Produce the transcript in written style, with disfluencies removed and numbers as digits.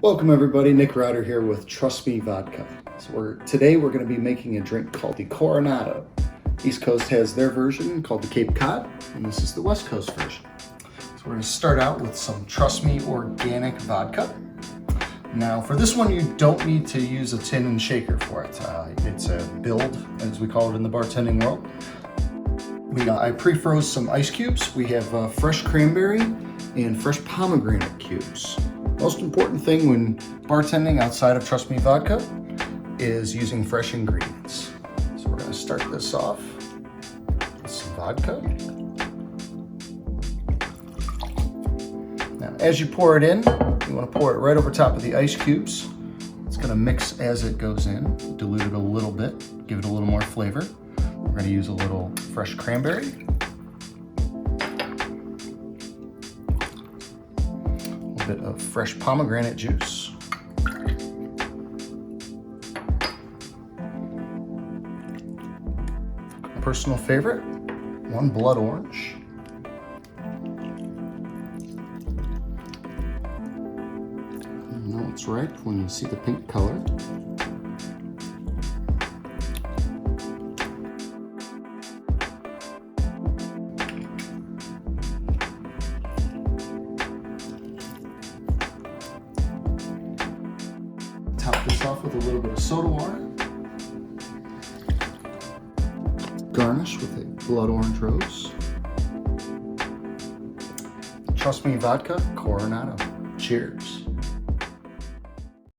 Welcome everybody, Nick Ryder here with Trust Me Vodka. Today we're going to be making a drink called the Coronado. East Coast has their version called the Cape Cod, and this is the West Coast version. So we're going to start out with some Trust Me organic vodka. Now for this one you don't need to use a tin and shaker for it. It's a build, as we call it in the bartending world. I pre-froze some ice cubes. We have fresh cranberry and fresh pomegranate cubes. Most important thing when bartending outside of Trust Me Vodka is using fresh ingredients. So we're going to start this off with some vodka. Now as you pour it in, you want to pour it right over top of the ice cubes. It's going to mix as it goes in, dilute it a little bit, give it a little more flavor. We're going to use a little fresh cranberry. A bit of fresh pomegranate juice. A personal favorite, one blood orange. You know it's ripe when you see the pink color. Top this off with a little bit of soda water. Garnish with a blood orange rose. Trust Me Vodka Coronado. Cheers.